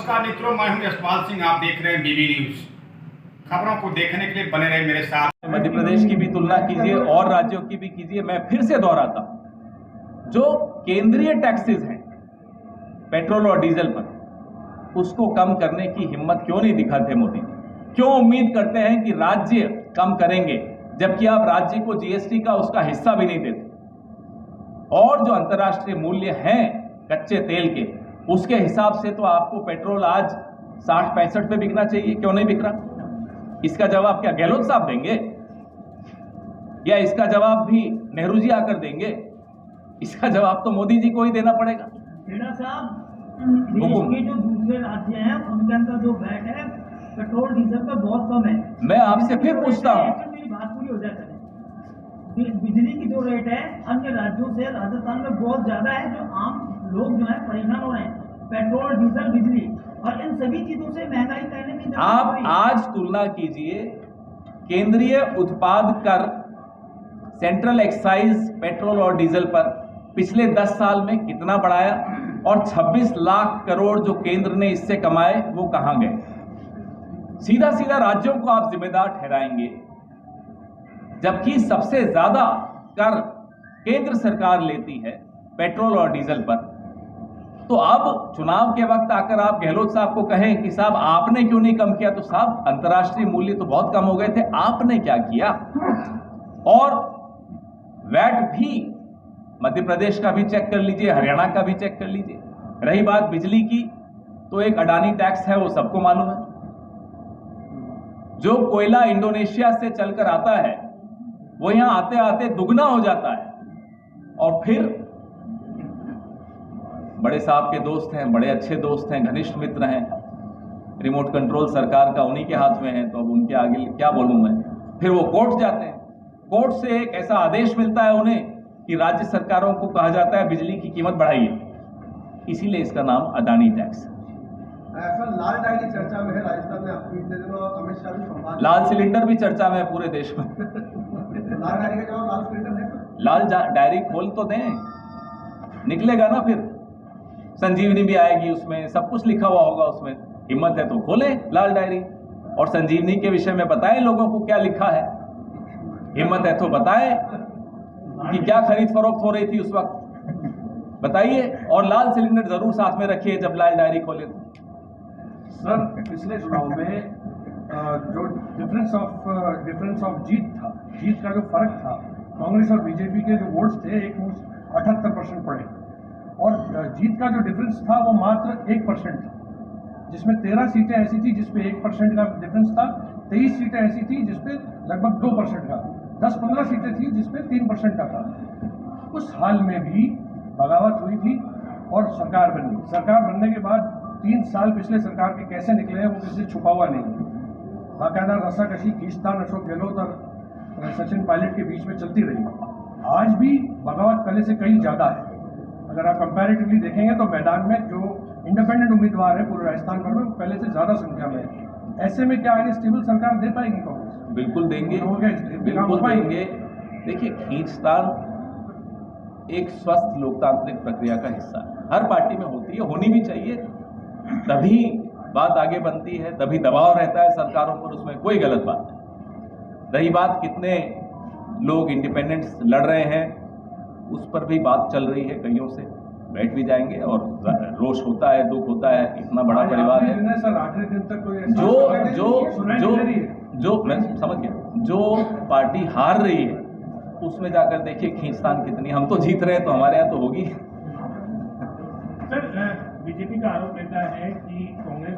नमस्कार मित्रों, मैं हूं यशपाल सिंह। आप देख रहे हैं बीबी न्यूज। खबरों को देखने के लिए बने रहे मेरे साथ। मध्य प्रदेश की भी तुलना कीजिए और राज्यों की भी कीजिए। मैं फिर से दोहराता हूं, जो केंद्रीय टैक्सेस हैं पेट्रोल और डीजल पर, उसको कम करने की हिम्मत क्यों नहीं दिखाते मोदी? क्यों उम्मीद करते हैं कि राज्य कम करेंगे, जबकि आप राज्य को जीएसटी का उसका हिस्सा भी नहीं देते? और जो अंतर्राष्ट्रीय मूल्य हैं कच्चे तेल के, उसके हिसाब से तो आपको पेट्रोल आज 60-65 पे बिकना चाहिए। क्यों नहीं बिक रहा? इसका जवाब क्या गहलोत साहब देंगे, या इसका जवाब भी नेहरू जी आकर देंगे? इसका जवाब तो मोदी जी को ही देना पड़ेगा। खेड़ा साहब, देश के जो दूसरे राज्य हैं उनके अंदर जो वैट है पेट्रोल डीजल पर बहुत कम है। मैं आपसे फिर पूछता हूं, मेरी बात पूरी हो जाए। बिजली की जो रेट है अन्य राज्यों से राजस्थान में बहुत ज्यादा है, जो आम लोग जो है परेशान हो रहे हैं। पेट्रोल डीजल बिजली और इन सभी चीजों से महंगाई करने की आप आज तुलना कीजिए केंद्रीय उत्पाद कर, सेंट्रल एक्साइज पेट्रोल और डीजल पर पिछले 10 साल में कितना बढ़ाया, और 26 लाख करोड़ जो केंद्र ने इससे कमाए वो कहां गए? सीधा सीधा राज्यों को आप जिम्मेदार ठहराएंगे, जबकि सबसे ज्यादा कर केंद्र सरकार लेती है पेट्रोल और डीजल पर। तो अब चुनाव के वक्त आकर आप गहलोत साहब को कहें कि साहब आपने क्यों नहीं कम किया, तो साहब अंतर्राष्ट्रीय मूल्य तो बहुत कम हो गए थे, आपने क्या किया? और वैट भी मध्य प्रदेश का भी चेक कर लीजिए, हरियाणा का भी चेक कर लीजिए। रही बात बिजली की, तो एक अडानी टैक्स है, वो सबको मालूम है। जो कोयला इंडोनेशिया से चलकर आता है वो यहां आते आते दुगना हो जाता है, और फिर बड़े साहब के दोस्त हैं, बड़े अच्छे दोस्त हैं, घनिष्ठ मित्र हैं, रिमोट कंट्रोल सरकार का उन्हीं के हाथ में है, तो अब उनके आगे क्या बोलूं मैं? फिर वो कोर्ट जाते हैं, कोर्ट से एक ऐसा आदेश मिलता है उन्हें कि राज्य सरकारों को कहा जाता है बिजली की कीमत बढ़ाइए। इसीलिए इसका नाम अडानी टैक्स है। ऐसा लाल डायरी चर्चा में है राजस्थान में, आपको इतने दिनों अमित शाह भी संवाद। लाल सिलेंडर भी चर्चा में है पूरे देश में। लाल डायरी का जवाब लाल सिलेंडर है। लाल डायरी खोल तो दें, निकलेगा ना, फिर संजीवनी भी आएगी, उसमें सब कुछ लिखा हुआ होगा। उसमें हिम्मत है तो खोलें लाल डायरी, और संजीवनी के विषय में बताएं लोगों को क्या लिखा है। हिम्मत है तो बताएं कि क्या खरीद फरोख्त हो रही थी उस वक्त, बताइए। और लाल सिलेंडर जरूर साथ में रखिए जब लाल डायरी खोले तो। सर, पिछले चुनाव में जो डिफरेंस ऑफ जीत का जो फर्क था, कांग्रेस और बीजेपी के जो वोट्स थे, एक 78% पड़े, और जीत का जो डिफरेंस था वो मात्र 1% था, जिसमें 13 सीटें ऐसी थी जिसपे 1% का डिफरेंस था, 23 सीटें ऐसी थी जिसपे लगभग 2% का, 10-15 सीटें थी जिसपे 3% का था। उस हाल में भी बगावत हुई थी और सरकार बनी। सरकार बनने के बाद 3 साल पिछले सरकार के कैसे निकले हैं वो किसी से छुपा हुआ नहीं है। बाकायदा रस्साकशी, खींचतान अशोक गहलोत और सचिन पायलट के बीच में चलती रही। आज भी बगावत पहले से कहीं ज़्यादा है। अगर आप कंपैरेटिवली देखेंगे तो मैदान में जो इंडिपेंडेंट उम्मीदवार है पूरे राजस्थान भर में, वो पहले से ज़्यादा संख्या में है। ऐसे में क्या आगे स्टेबल सरकार दे पाएगी कांग्रेस? बिल्कुल देंगे, बिल्कुल देंगे। देखिए, खींचतान एक स्वस्थ लोकतांत्रिक प्रक्रिया का हिस्सा है, हर पार्टी में होती है, होनी भी चाहिए, तभी बात आगे बनती है, तभी दबाव रहता है सरकारों पर, उसमें कोई गलत बात नहीं। रही बात कितने लोग इंडिपेंडेंस लड़ रहे हैं, उस पर भी बात चल रही है, कईयों से बैठ भी जाएंगे, और रोष होता है, दुख होता है, इतना बड़ा परिवार है। सर, आखिरी दिन तक कोई जो मैं समझ गया, जो पार्टी हार रही है उसमें जाकर देखिए खींचतान कितनी। हम तो जीत रहे हैं तो हमारे यहाँ तो होगी। सर, बीजेपी का आरोप रहता है कि कांग्रेस